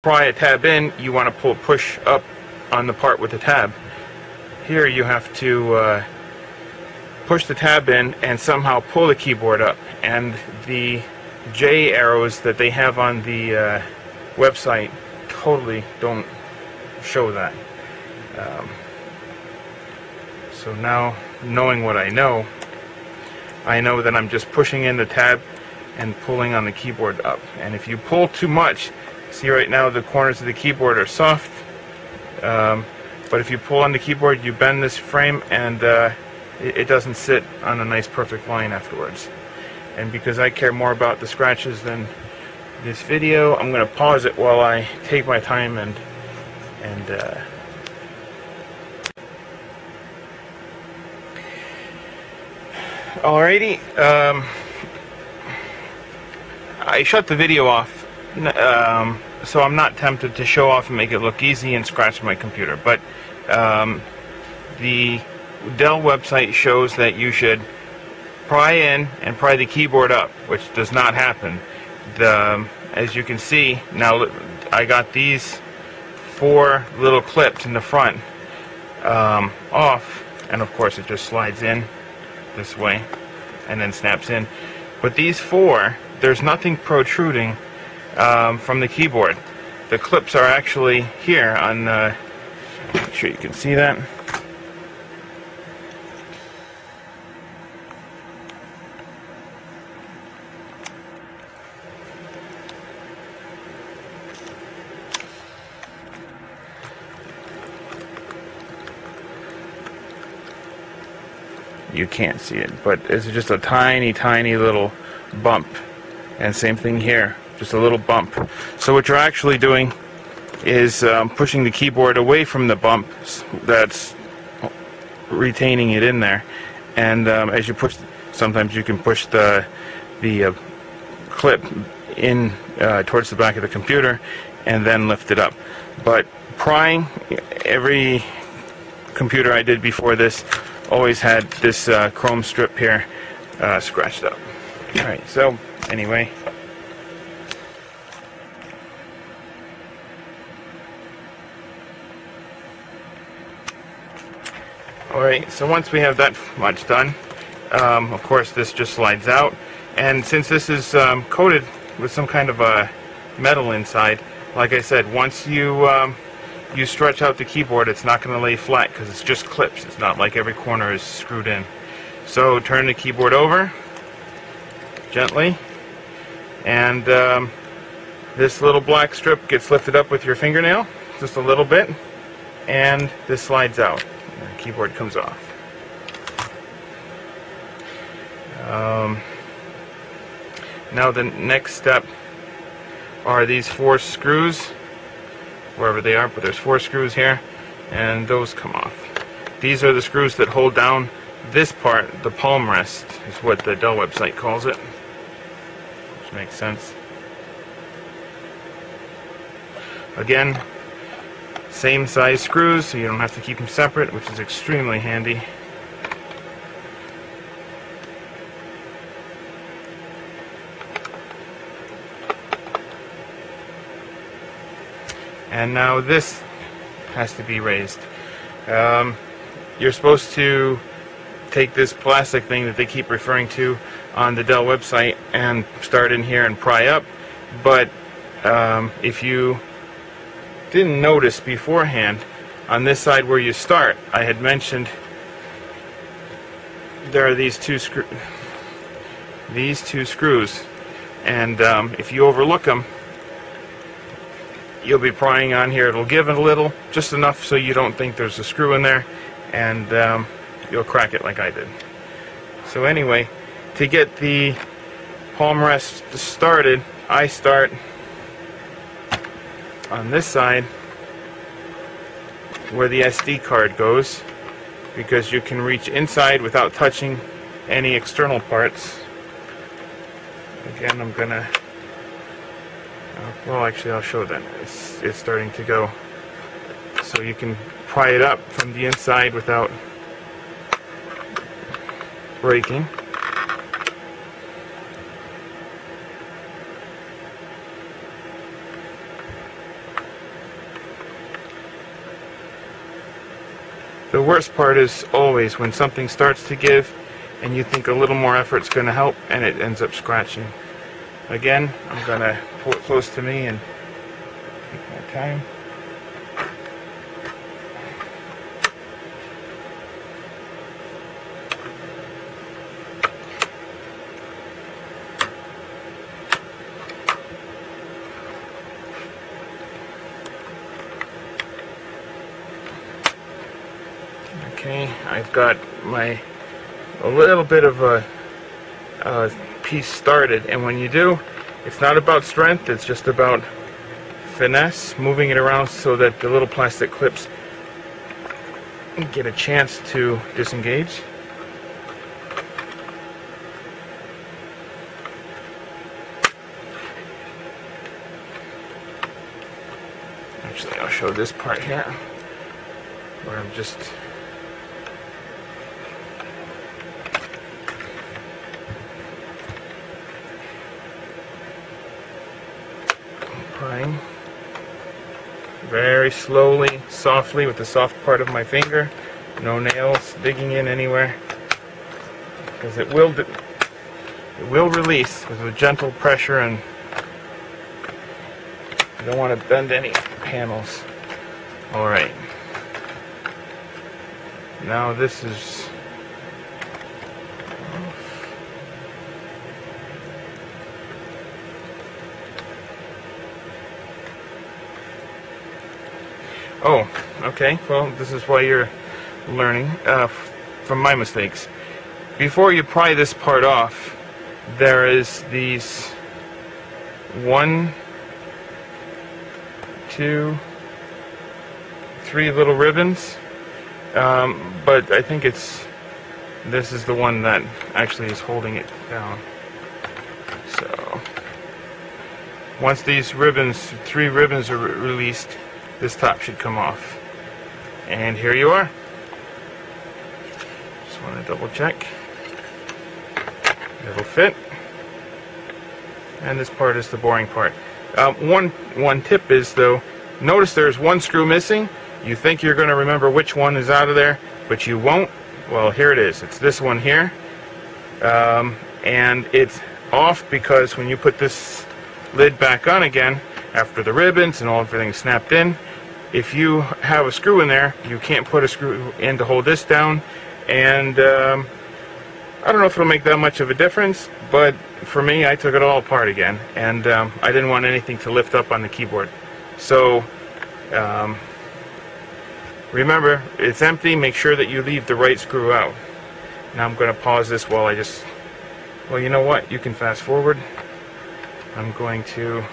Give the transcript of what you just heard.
pry a tab in, you want to push up on the part with the tab. Here you have to push the tab in and somehow pull the keyboard up, and the J arrows that they have on the website totally don't show that. So now, knowing what I know that I'm just pushing in the tab and pulling on the keyboard up. And if you pull too much, see right now the corners of the keyboard are soft, but if you pull on the keyboard, you bend this frame, and it doesn't sit on a nice perfect line afterwards. And because I care more about the scratches than this video, I'm going to pause it while I take my time and alrighty, I shut the video off, so I'm not tempted to show off and make it look easy and scratch my computer. But the Dell website shows that you should pry in and pry the keyboard up, which does not happen. As you can see, now I got these 4 little clips in the front off, and of course it just slides in this way and then snaps in. But these 4, there's nothing protruding from the keyboard. The clips are actually here on make sure you can see that. You can't see it, but it's just a tiny little bump. And same thing here, just a little bump. So what you're actually doing is pushing the keyboard away from the bump that's retaining it in there. And as you push, sometimes you can push the clip in towards the back of the computer and then lift it up. But prying, every computer I did before this always had this chrome strip here scratched up. Alright, so anyway, alright, so once we have that much done, of course this just slides out, and since this is coated with some kind of a metal inside, like I said, once you stretch out the keyboard, it's not going to lay flat because it's just clips. It's not like every corner is screwed in. So turn the keyboard over gently, and this little black strip gets lifted up with your fingernail just a little bit, and this slides out and the keyboard comes off. Now the next step are these 4 screws, wherever they are, but there's 4 screws here, and those come off. These are the screws that hold down this part, the palm rest is what the Dell website calls it, which makes sense. Again, same size screws, so you don't have to keep them separate, which is extremely handy. And now this has to be raised. You're supposed to take this plastic thing that they keep referring to on the Dell website and start in here and pry up, but if you didn't notice beforehand, on this side where you start, I had mentioned there are these two screws, and if you overlook them, you'll be prying on here. It'll give it a little, just enough so you don't think there's a screw in there, and you'll crack it like I did. So anyway, to get the palm rest started, I start on this side where the SD card goes, because you can reach inside without touching any external parts. Again, I'm gonna well, actually I'll show that. It's starting to go, so you can pry it up from the inside without breaking. The worst part is always when something starts to give and you think a little more effort's going to help and it ends up scratching. Again, I'm going to pull it close to me and take my time. Okay, I've got a little bit of a piece started, and when you do, it's not about strength, it's just about finesse, moving it around so that the little plastic clips get a chance to disengage. Actually, I'll show this part here where I'm just prying very slowly, softly with the soft part of my finger, no nails digging in anywhere, because it will release with a gentle pressure, and you don't want to bend any panels. Alright, now this is oh, okay, well, this is why you're learning from my mistakes. Before you pry this part off, there is these 1, 2, 3 little ribbons, but I think this is the one that actually is holding it down. So, once these ribbons, 3 ribbons are released, this top should come off. And here you are. Just want to double check. It'll fit. And this part is the boring part. One tip is, though, notice there's 1 screw missing. You think you're going to remember which one is out of there, but you won't. Well, here it is. It's this one here. And it's off because when you put this lid back on again, after the ribbons and everything snapped in, if you have a screw in there, you can't put a screw in to hold this down, and I don't know if it'll make that much of a difference, but for me, I took it all apart again, and I didn't want anything to lift up on the keyboard. So remember, it's empty. Make sure that you leave the right screw out. Now I'm going to pause this while I just, well, you know what, you can fast forward. I'm going to